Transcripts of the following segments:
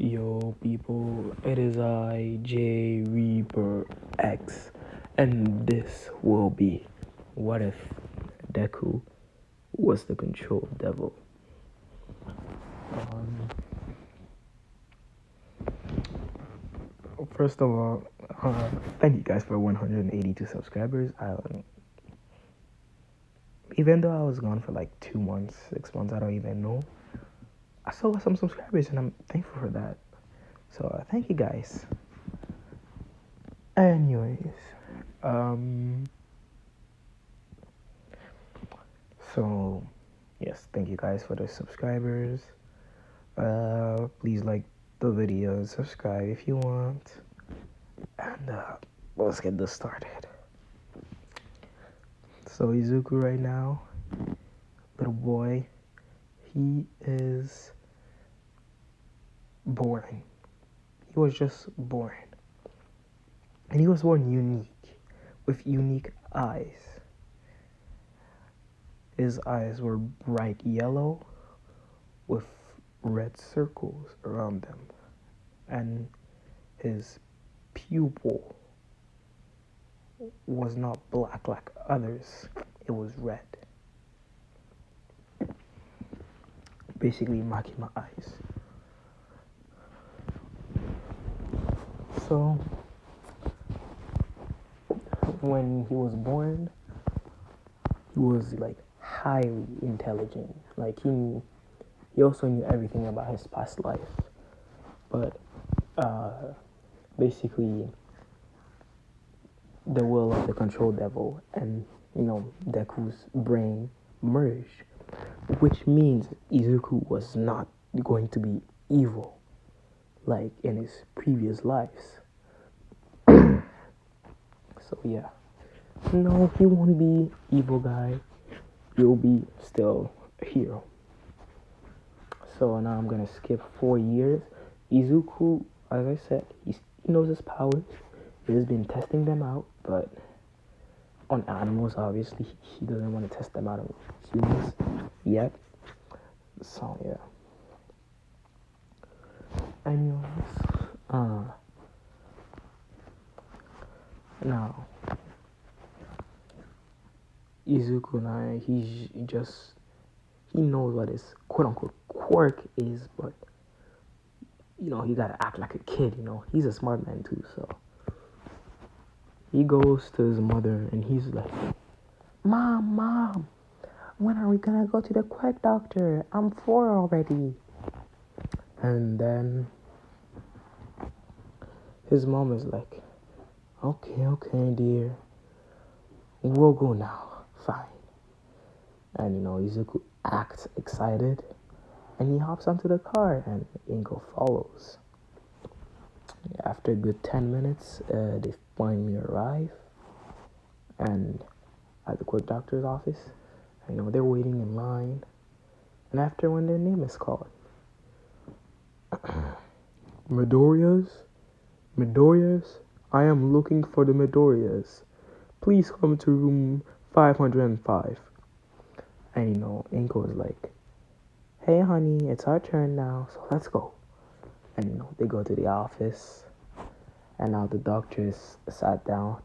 Yo, people, it is I, J Reaper X, and this will be What If Deku Was the Control Devil? Um, First of all, thank you guys for 182 subscribers. Even though I was gone for like 2 months, 6 months, I don't even know. I still got some subscribers, and I'm thankful for that. So thank you guys. Anyways, um, so yes, thank you guys for the subscribers. Please like the video, subscribe if you want, and let's get this started. So Izuku right now, little boy, he is born. He was just born, and he was born unique, with unique eyes. His eyes were bright yellow with red circles around them, and his pupil was not black like others, it was red. Basically marking my eyes. So when he was born, he was like highly intelligent. Like he also knew everything about his past life. But basically the will of the control devil and Deku's brain merged, which means Izuku was not going to be evil like in his previous lives. So yeah, no, he won't be evil guy. He'll be still a hero. So now I'm gonna skip 4 years. Izuku, as I said, he knows his powers. He has been testing them out, but on animals, obviously, he doesn't want to test them out on humans yet. So yeah. Anyways, now Izuku now he knows what his quote unquote quirk is, but he gotta act like a kid. He's a smart man too, so he goes to his mother and he's like, Mom, when are we gonna go to the quack doctor? I'm 4 already. And then his mom is like, okay, dear. We'll go now. Fine. And Izuku acts excited and he hops onto the car and Inko follows. After a good 10 minutes, they finally arrive and at the quirk doctor's office. They're waiting in line. And after when their name is called, Midoriya's, I am looking for the Midoriyas. Please come to room 505. And Inko is like, hey honey, it's our turn now, so let's go. And they go to the office, and now the doctor is sat down,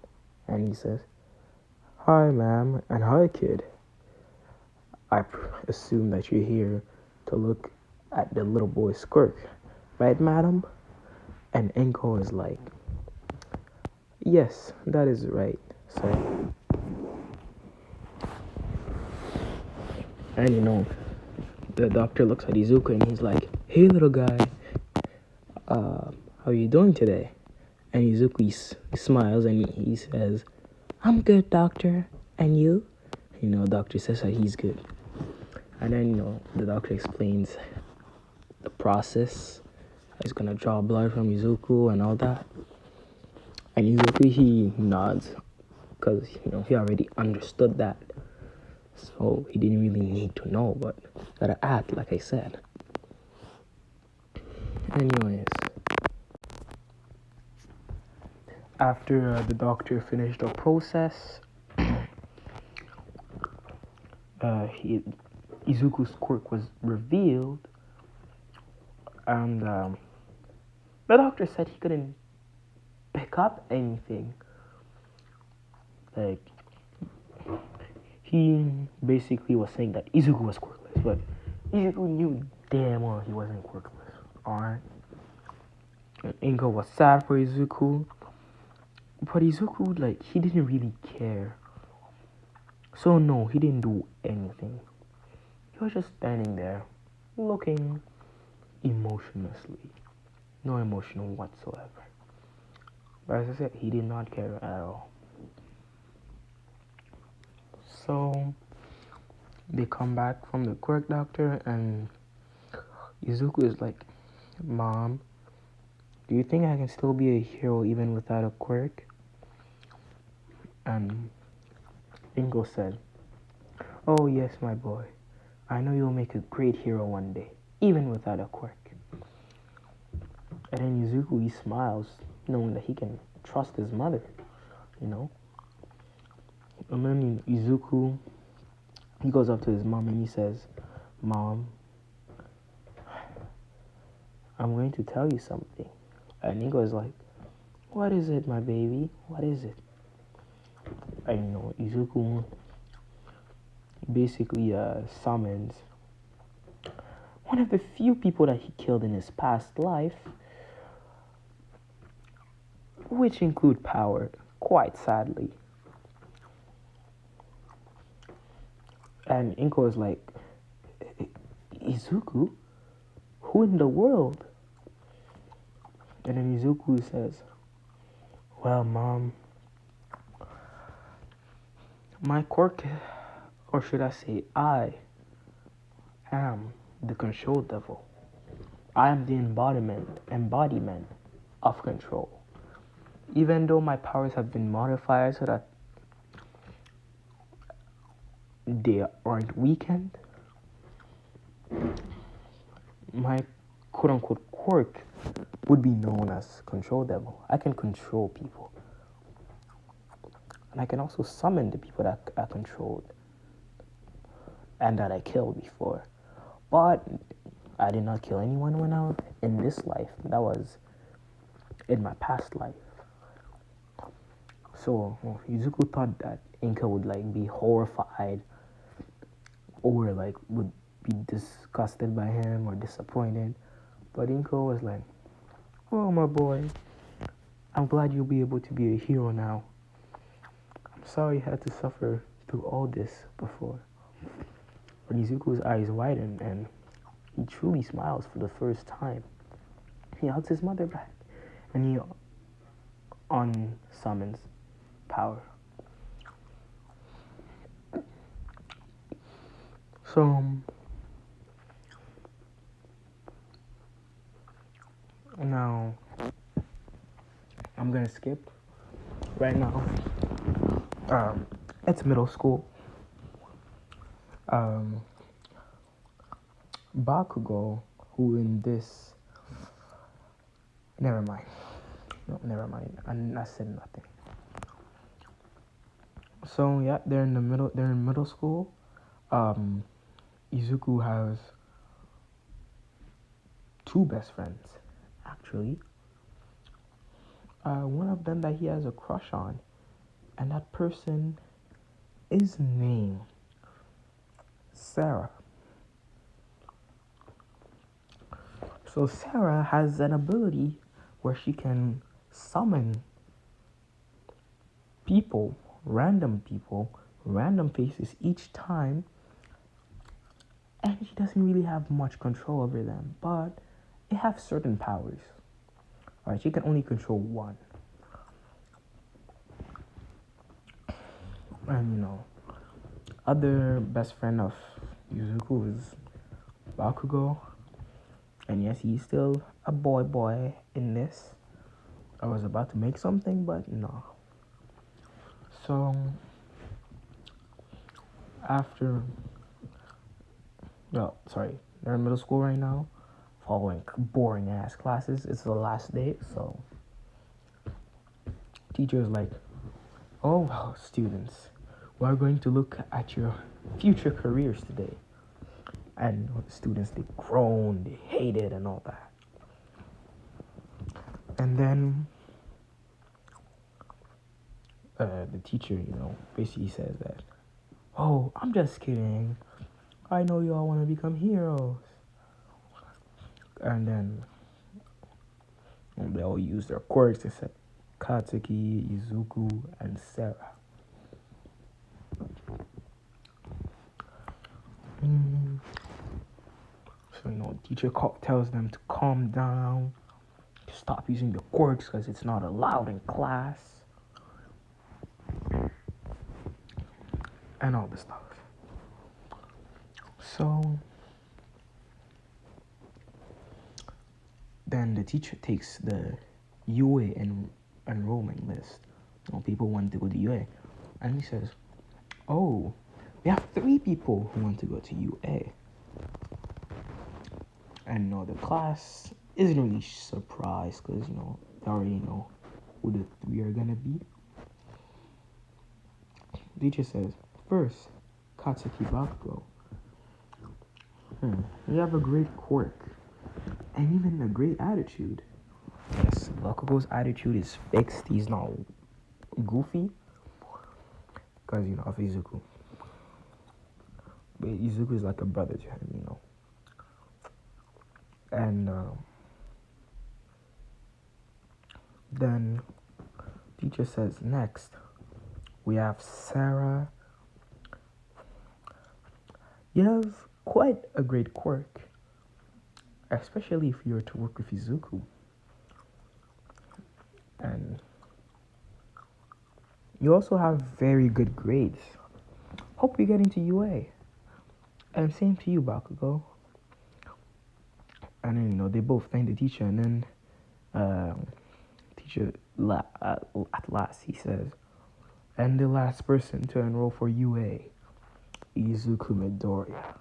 and he says, hi ma'am, and hi kid. I assume that you're here to look at the little boy's quirk, right madam? And Inko is like, yes, that is right, sir. And the doctor looks at Izuku and he's like, hey little guy, how are you doing today? And Izuku smiles and he says, I'm good, doctor. And you? Doctor says that he's good. And then the doctor explains the process. He's gonna draw blood from Izuku and all that. And Izuku, he nods because he already understood that. So he didn't really need to know, but gotta act like I said. Anyways, after the doctor finished the process, Izuku's quirk was revealed, and The doctor said he couldn't pick up anything. Like, he basically was saying that Izuku was quirkless, but Izuku knew damn well he wasn't quirkless. Alright? And Inko was sad for Izuku, but Izuku, like, he didn't really care. So no, he didn't do anything. He was just standing there, looking emotionlessly. No emotion whatsoever. But as I said, he did not care at all. So they come back from the Quirk doctor, and Izuku is like, Mom, do you think I can still be a hero even without a quirk? And Inko said, oh yes, my boy. I know you'll make a great hero one day, even without a quirk. And then Izuku, he smiles, knowing that he can trust his mother, you know? And then Izuku, he goes up to his mom and he says, Mom, I'm going to tell you something. And Inko is like, what is it, my baby? What is it? And you know, Izuku basically summons one of the few people that he killed in his past life, which include power, quite sadly. And Inko is like, Izuku? Who in the world? And then Izuku says, well, Mom, my quirk, or should I say, I am the control devil. I am the embodiment of control. Even though my powers have been modified so that they aren't weakened, my quote-unquote quirk would be known as control devil. I can control people. And I can also summon the people that I controlled and that I killed before. But I did not kill anyone when I was in this life. That was in my past life. So Izuku thought that Inka would like be horrified or like would be disgusted by him or disappointed. But Inko was like, oh my boy, I'm glad you'll be able to be a hero now. I'm sorry you had to suffer through all this before. But Izuku's eyes widen and he truly smiles for the first time. He hugs his mother back and he unsummons power. So now I'm gonna skip right now. It's middle school. Bakugo, who in this, never mind. No, never mind. I said nothing. So yeah, they're in middle school. Izuku has two best friends, actually. One of them that he has a crush on, and that person is named Sarah. So Sarah has an ability where she can summon people, random faces each time, and she doesn't really have much control over them, but they have certain powers. Alright, she can only control one. And you know, other best friend of Izuku is Bakugo. And yes, he's still a boy in this. I was about to make something, but no. So after, they're in middle school right now, following boring ass classes. It's the last day, so teacher's like, oh well, students, we're going to look at your future careers today. And the students, they groan, they hate it and all that. And then the teacher, basically says that, oh, I'm just kidding. I know you all want to become heroes. And then they all use their quirks except Katsuki, Izuku, and Sarah. So, teacher tells them to calm down, to stop using the quirks because it's not allowed in class, and all this stuff. So, then the teacher takes the UA enrollment list. People want to go to UA. And he says, oh, we have 3 people who want to go to UA. And the class isn't really surprised because, they already know who the 3 are going to be. The teacher says, first, Katsuki Bakugo. You have a great quirk and even a great attitude. Yes, Bakugo's attitude is fixed. He's not goofy because, of Izuku. But Izuku is like a brother to him, And then teacher says, next, we have Sarah. You have quite a great quirk, especially if you were to work with Izuku. And you also have very good grades. Hope you get into UA. And same to you, Bakugo. And then, they both thank the teacher. And then teacher, at last, he says, and the last person to enroll for UA, Izuku Midoriya.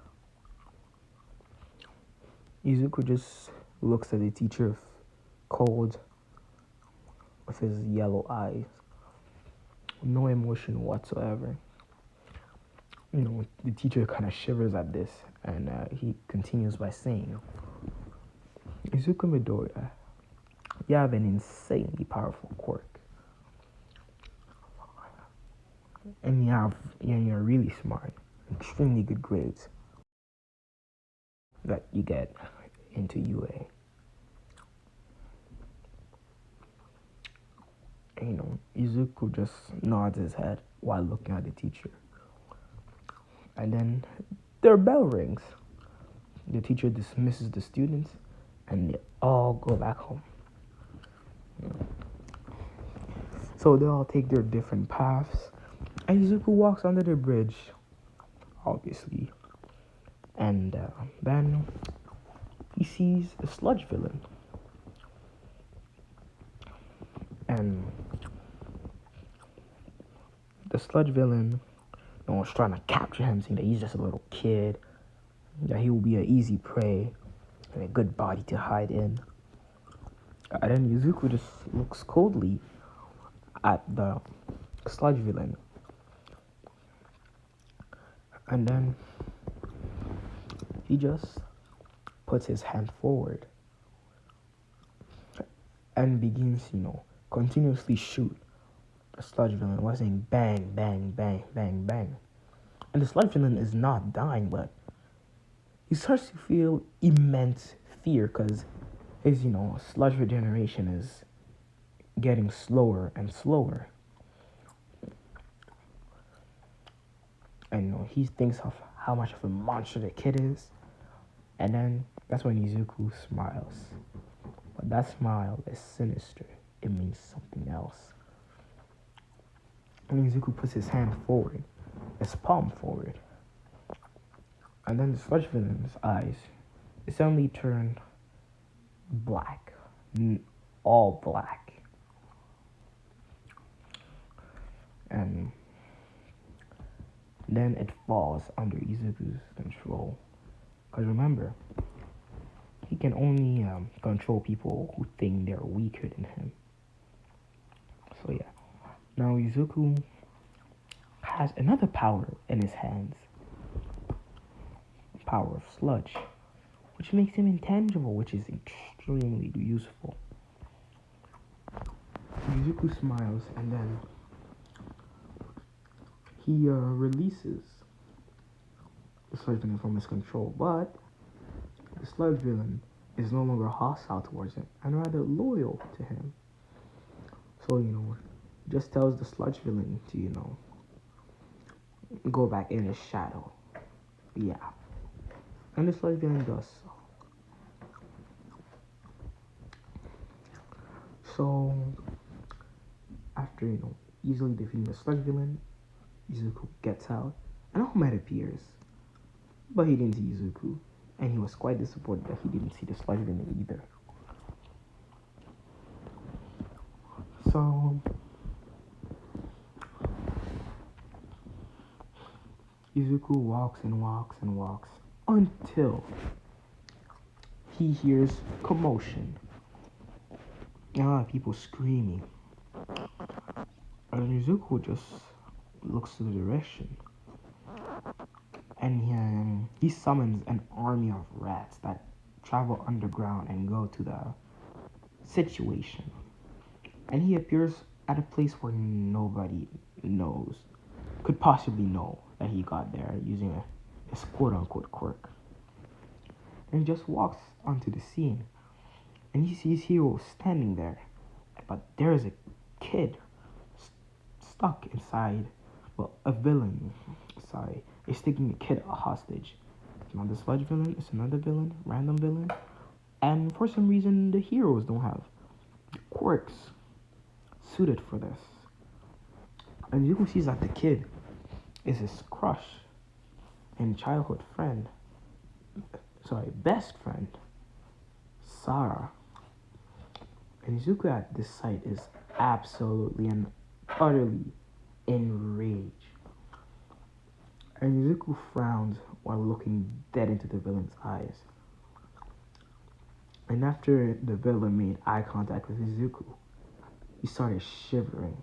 Izuku just looks at the teacher cold with his yellow eyes. No emotion whatsoever. The teacher kind of shivers at this, and he continues by saying, Izuku Midoriya, you have an insanely powerful quirk. And you're really smart, extremely good grades that you get into UA. Izuku just nods his head while looking at the teacher. And then their bell rings. The teacher dismisses the students, and they all go back home. So they all take their different paths, and Izuku walks under the bridge, obviously. And then he sees a sludge villain. And the sludge villain was trying to capture him, saying that he's just a little kid, that he will be an easy prey and a good body to hide in. And then Izuku just looks coldly at the sludge villain. And then he just puts his hand forward and begins, continuously shoot the sludge villain while saying bang, bang, bang, bang, bang. And the sludge villain is not dying, but he starts to feel immense fear because his, sludge regeneration is getting slower and slower. And he thinks of how much of a monster the kid is. And then that's when Izuku smiles. But that smile is sinister. It means something else. And Izuku puts his hand forward, his palm forward. And then the sludge villain's eyes suddenly turn black. All black. And then it falls under Izuku's control. Because remember, he can only control people who think they're weaker than him. So yeah. Now Izuku has another power in his hands. Power of sludge. Which makes him intangible, which is extremely useful. Izuku smiles and then he releases the sludge villain from his control, but the sludge villain is no longer hostile towards him and rather loyal to him. So, just tells the sludge villain to, go back in his shadow. Yeah. And the sludge villain does so. So, after, easily defeating the sludge villain, Izuku gets out, and All Might appears. But he didn't see Izuku, and he was quite disappointed that he didn't see the sludge villain either. So, Izuku walks and walks and walks until he hears commotion. A lot of people screaming. And Izuku just looks to the direction. And he summons an army of rats that travel underground and go to the situation. And he appears at a place where nobody could possibly know that he got there using his quote-unquote quirk. And he just walks onto the scene, and he sees Hero standing there. But there is a kid stuck inside, a villain, is taking the kid hostage. It's not the sludge villain, it's another villain, random villain. And for some reason, the heroes don't have quirks suited for this. And Yuko sees that the kid is his crush and childhood friend. Best friend, Sarah. And Izuku at this sight is absolutely and utterly enraged. And Izuku frowns while looking dead into the villain's eyes. And after the villain made eye contact with Izuku, he started shivering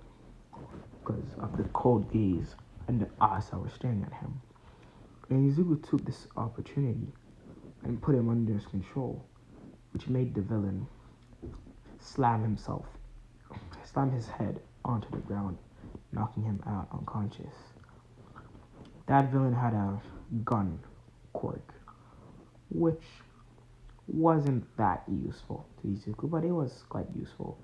because of the cold gaze and the eyes that were staring at him. And Izuku took this opportunity and put him under his control, which made the villain slam his head onto the ground, knocking him out unconscious. That villain had a gun quirk, which wasn't that useful to Izuku, but it was quite useful.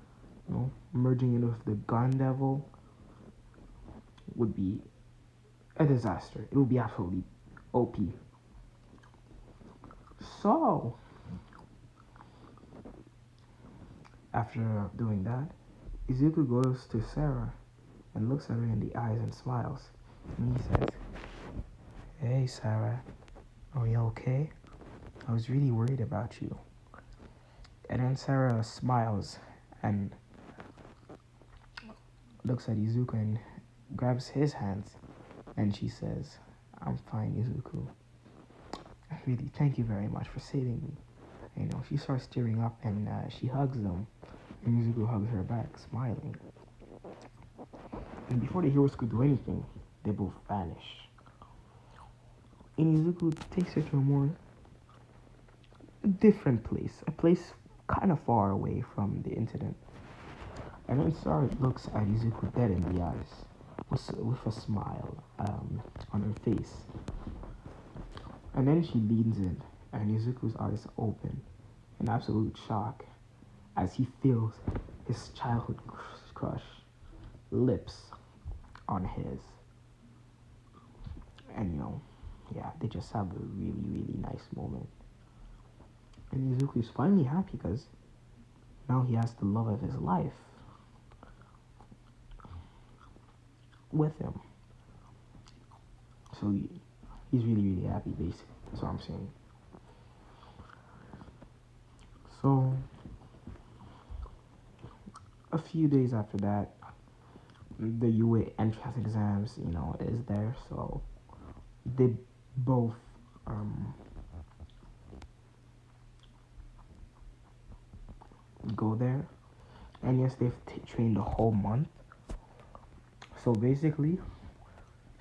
Merging in with the gun devil would be a disaster. It would be absolutely OP. So, after doing that, Izuku goes to Sarah and looks at her in the eyes and smiles. And he says, "Hey, Sarah, are you okay? I was really worried about you." And then Sarah smiles and looks at Izuku and grabs his hands. And she says, "I'm fine, Izuku. Really, thank you very much for saving me." She starts tearing up and she hugs them. And Izuku hugs her back, smiling. And before the heroes could do anything, they both vanish. And Izuku takes her to a more different place, a place kind of far away from the incident. And then Sarah looks at Izuku dead in the eyes, with a smile on her face. And then she leans in, and Izuku's eyes open in absolute shock as he feels his childhood crush lips on his. And they just have a really, really nice moment. And Izuku is finally happy because now he has the love of his life with him. So he's really, really happy, basically. That's what I'm saying. So a few days after that, the UA entrance exams, is there. So they both go there. And yes, they've trained a whole month. So basically,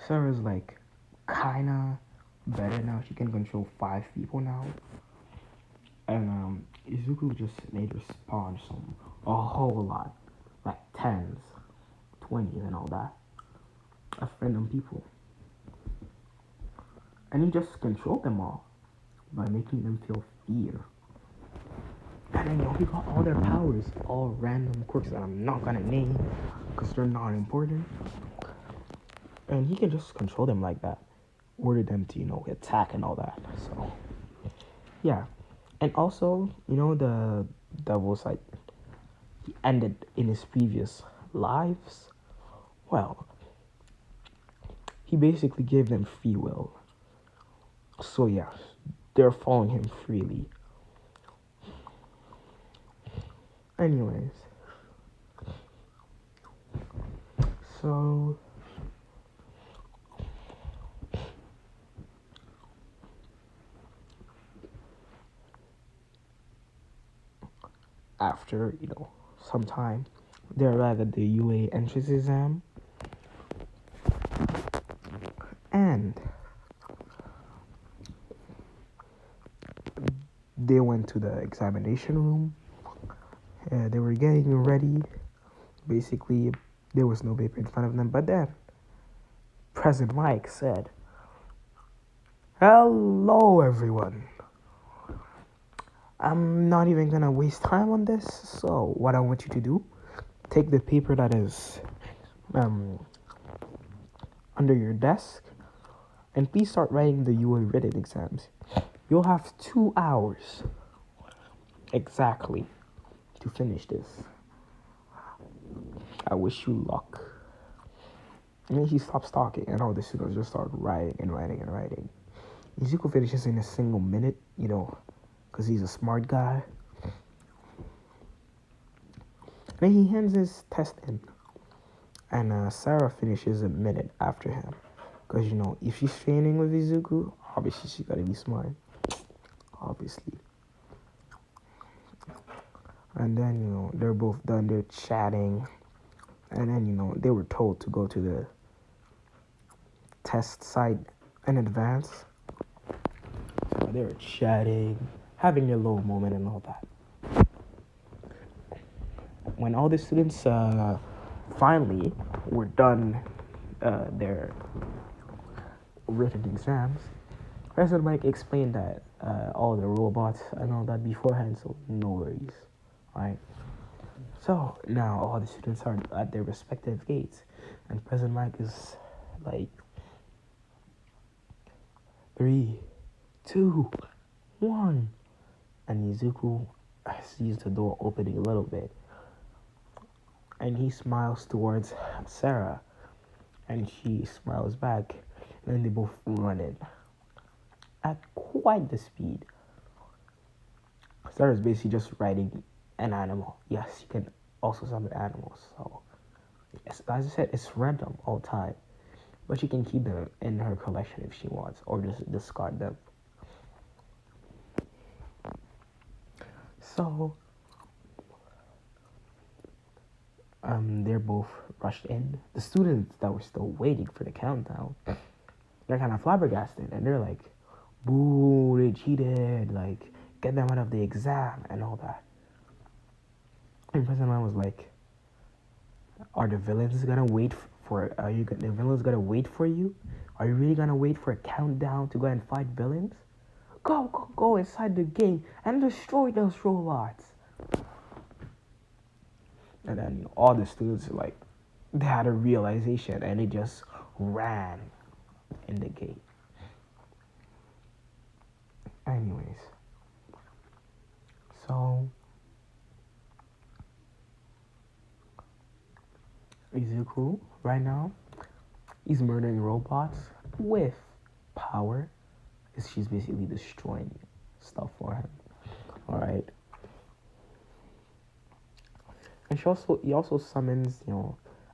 Sarah's like kinda better now. She can control 5 people now. And Izuku just made her spawn a whole lot like tens, 20s, and all that of random people. And he just controlled them all by making them feel fear. And then, he got all their powers, all random quirks that I'm not gonna name because they're not important. And he can just control them like that, order them to, attack and all that. So, yeah. And also, the devil's like, he ended in his previous lives. Well, he basically gave them free will. So, yeah, they're following him freely. Anyways, so after, some time, they arrive at the UA entrance exam. And they went to the examination room. They were getting ready. Basically, there was no paper in front of them. But then, President Mike said, "Hello, everyone. I'm not even gonna waste time on this. So, what I want you to do, take the paper that is under your desk, and please start writing the UA written exams. You'll have 2 hours exactly to finish this. I wish you luck." And then he stops talking, and all the students just start writing and writing and writing. Izuku finishes in a single minute, because he's a smart guy. And then he hands his test in, and Sarah finishes a minute after him. Because, if she's training with Izuku, obviously she gotta be smart. Obviously. And then, they're both done, they're chatting. And then, they were told to go to the test site in advance. So they were chatting, having their little moment and all that. When all the students finally were done their written exams, President Mike explained that all the robots and all that beforehand, so no worries, right? So now all the students are at their respective gates, and President Mike is like, 3, 2, 1, and Izuku sees the door opening a little bit, and he smiles towards Sarah, and she smiles back, and then they both run in at quite the speed. Sarah's basically just riding an animal. Yes, you can also summon animals. So, as I said, it's random all the time, but she can keep them in her collection if she wants, or just discard them. So, they're both rushed in. The students that were still waiting for the countdown, they're kind of flabbergasted, and they're like, "Boo! They cheated! Like, get them out of the exam and all that." And President Man was like, "Are the villains gonna wait for? The villains gonna wait for you? Are you really gonna wait for a countdown to go and fight villains? Go inside the game and destroy those robots." And then all the students they had a realization and they just ran in the gate. Anyways, so Izuku right now, he's murdering robots with power. She's basically destroying stuff for him. All right. And he also summons,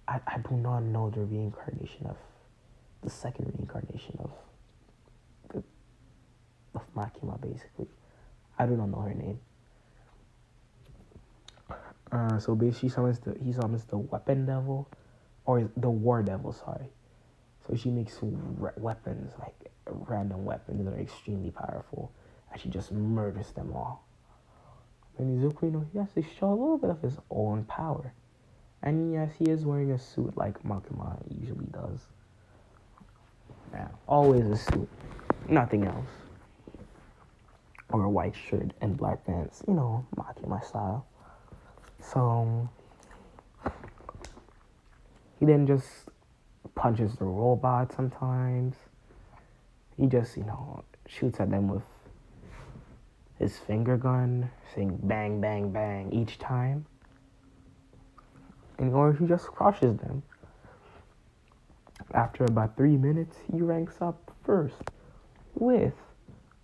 I do not know the reincarnation of, the second reincarnation of Makima, basically. I do not know her name. So basically he summons the weapon devil, or the war devil, sorry. So she makes weapons, like random weapons that are extremely powerful, and she just murders them all. And Izuku, he has to show a little bit of his own power. And yes, he is wearing a suit like Makima usually does. Yeah, always a suit, nothing else. Or a white shirt and black pants, Makima style. So he then just punches the robot sometimes. He just, shoots at them with his finger gun, saying bang, bang, bang each time. Or he just crushes them. After about 3 minutes, he ranks up first with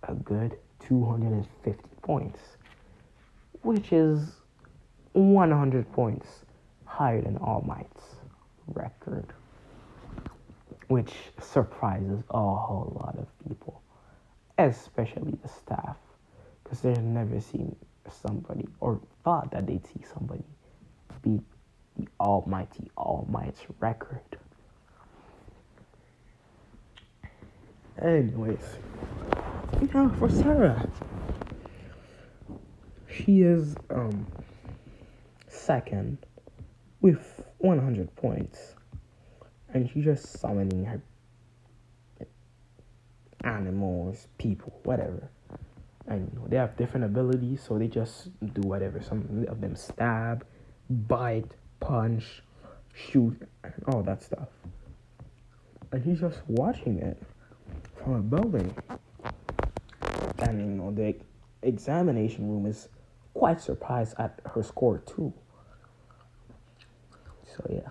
a good 250 points, which is 100 points higher than All Might's record, which surprises a whole lot of people, especially the staff, because they've never seen somebody or thought that they'd see somebody beat the almighty All Might's record. Anyways, now for Sarah, she is second with 100 points, and she's just summoning her animals, people, whatever. And they have different abilities, so they just do whatever. Some of them stab, bite, punch, shoot, and all that stuff. And he's just watching it from a building. And the examination room is quite surprised at her score too. So yeah.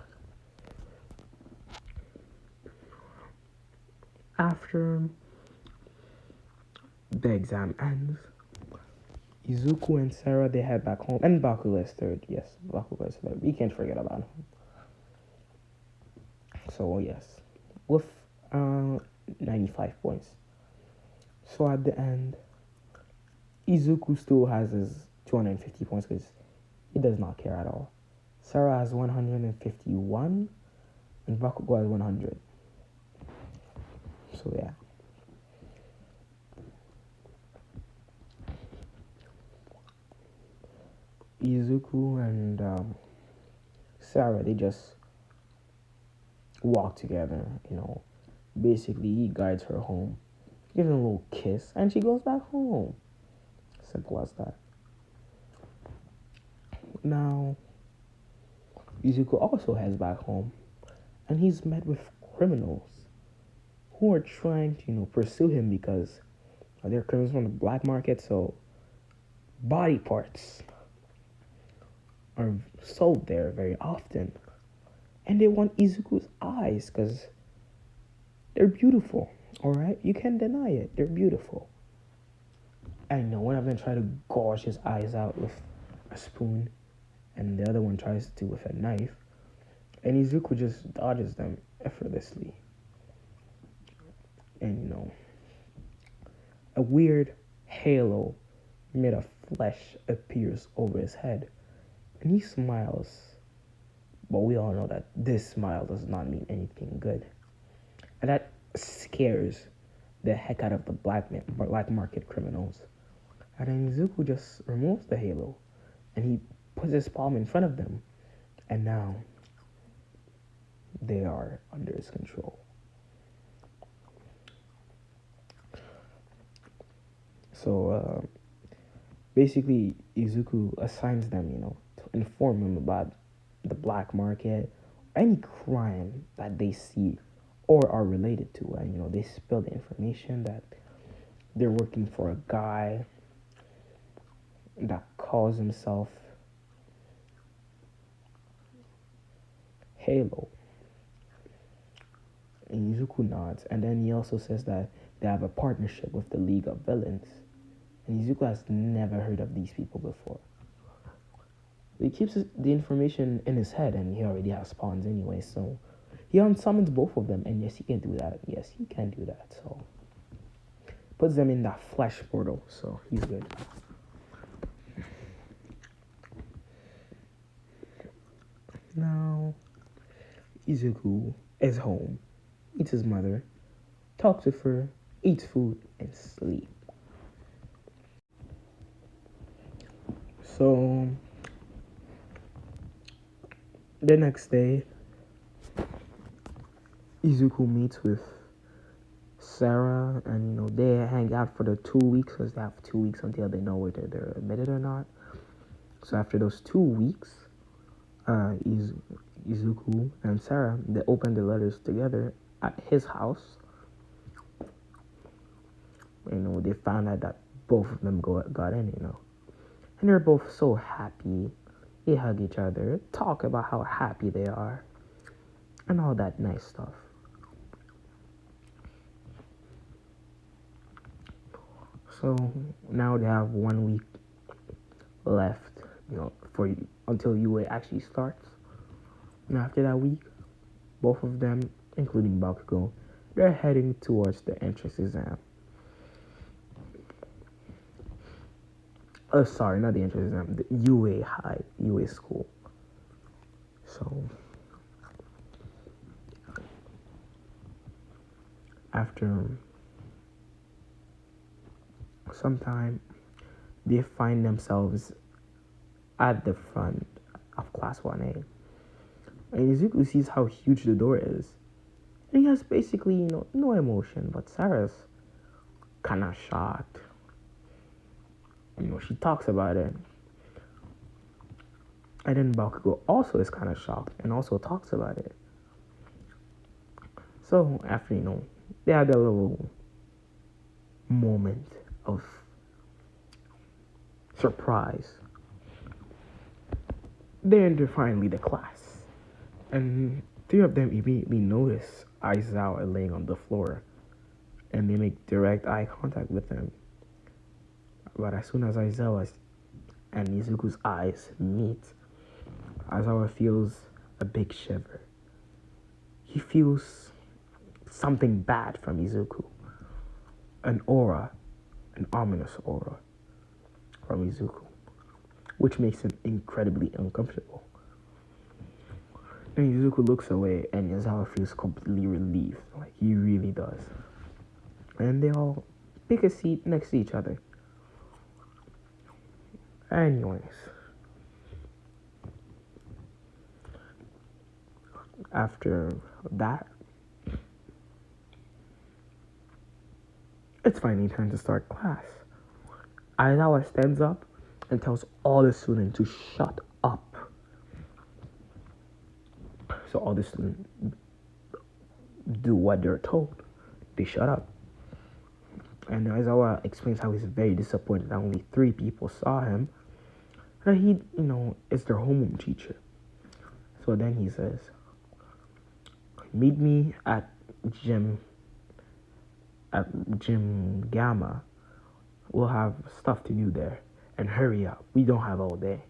After the exam ends, Izuku and Sarah, they head back home. And Bakugo is third. Yes, Bakugo is third. We can't forget about him. So yes, with 95 points. So at the end, Izuku still has his 250 points because he does not care at all. Sarah has 151 and Bakugo has 100. So yeah. Izuku and Sarah, they just walk together, Basically, he guides her home, gives her a little kiss, and she goes back home. Simple as that. Now, Izuku also heads back home, and he's met with criminals who are trying to, pursue him because they're criminals from the black market, so body parts are sold there very often. And they want Izuku's eyes because they're beautiful, alright? You can't deny it. They're beautiful. I know one of them tried to gouge his eyes out with a spoon, and the other one tries to with a knife, and Izuku just dodges them effortlessly. And a weird halo made of flesh appears over his head, and he smiles. But we all know that this smile does not mean anything good, and that scares the heck out of the black market criminals. And then Izuku just removes the halo, and he puts his palm in front of them, and now they are under his control. So basically, Izuku assigns them, to inform him about the black market, any crime that they see or are related to, and they spill the information that they're working for a guy that calls himself Halo. And Izuku nods, and then he also says that they have a partnership with the League of Villains. And Izuku has never heard of these people before. He keeps the information in his head, and he already has spawns anyway, so he unsummons both of them, and yes, he can do that. Yes, he can do that, so puts them in that flesh portal, so he's good. Now, Izuku is home, eats his mother, talks with her, eats food, and sleep. So, The next day, Izuku meets with Sarah, and they hang out for the 2 weeks because they have 2 weeks until they know whether they're admitted or not. So after those 2 weeks, Izuku and Sarah, they open the letters together at his house. They found out that both of them got in, and they're both so happy. They hug each other, talk about how happy they are, and all that nice stuff. So now they have 1 week left, for until UA actually starts. And after that week, both of them, including Bakugo, they're heading towards the entrance exam. Sorry, not the entrance exam, the UA school. So after some time, they find themselves at the front of Class 1A. And Izuku sees how huge the door is. And he has basically, no emotion, but Sarah's kind of shocked. She talks about it. And then Bakugo also is kind of shocked and also talks about it. So after, they had a little moment of surprise. They enter finally the class. And three of them immediately notice Aizawa laying on the floor. And they make direct eye contact with him. But as soon as Aizawa and Izuku's eyes meet, Aizawa feels a big shiver. He feels something bad from Izuku. An ominous aura from Izuku, which makes him incredibly uncomfortable. Then Izuku looks away and Aizawa feels completely relieved, like he really does. And they all pick a seat next to each other. Anyways, after that, it's finally time to start class. Aizawa stands up and tells all the students to shut up. So all the students do what they're told. They shut up. And Aizawa explains how he's very disappointed that only 3 people saw him. And he, is their homeroom teacher. So then he says, meet me at gym Gamma. We'll have stuff to do there. And hurry up. We don't have all day.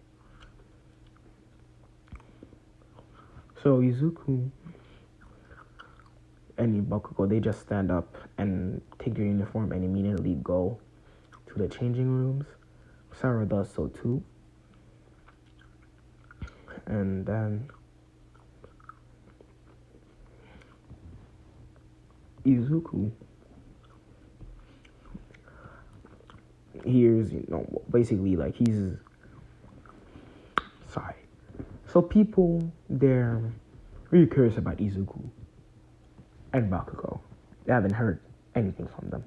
So Izuku and Bakugo, they just stand up and take their uniform and immediately go to the changing rooms. Sarah does so too. And then Izuku hears, basically like he's sorry. So people, they're really curious about Izuku and Bakugo. They haven't heard anything from them.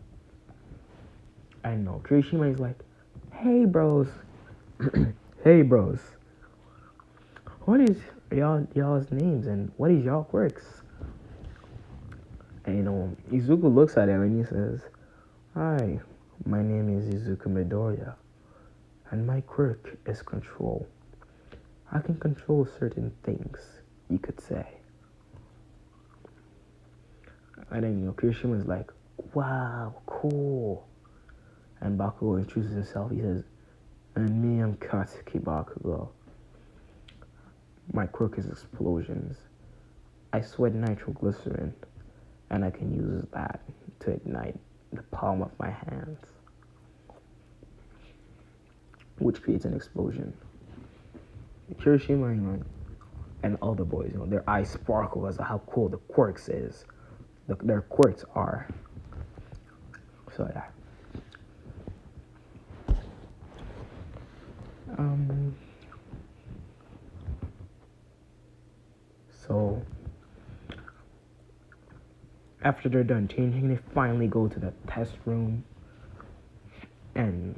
I know Kirishima is like, hey bros, hey bros, what is y'all's names and what is y'all quirks? And Izuku looks at him and he says, hi, my name is Izuku Midoriya, and my quirk is control. I can control certain things, you could say. And then Kirishima is like, wow, cool. And Bakugo introduces himself. He says, and me, I'm Katsuki Bakugo. My quirk is explosions. I sweat nitroglycerin, and I can use that to ignite the palm of my hands, which creates an explosion. Kirishima, and all the boys, their eyes sparkle as to how cool the quirks is. Their quirks are. So yeah. after they're done changing, they finally go to the test room, and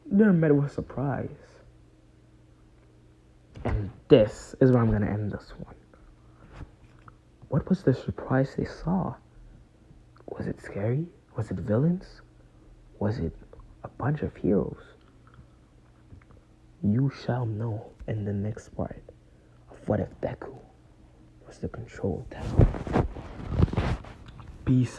they're met with surprise. And this is where I'm gonna end this one. What was the surprise they saw? Was it scary? Was it villains? Was it a bunch of heroes? You shall know in the next part of What If Deku was the control tower. Peace.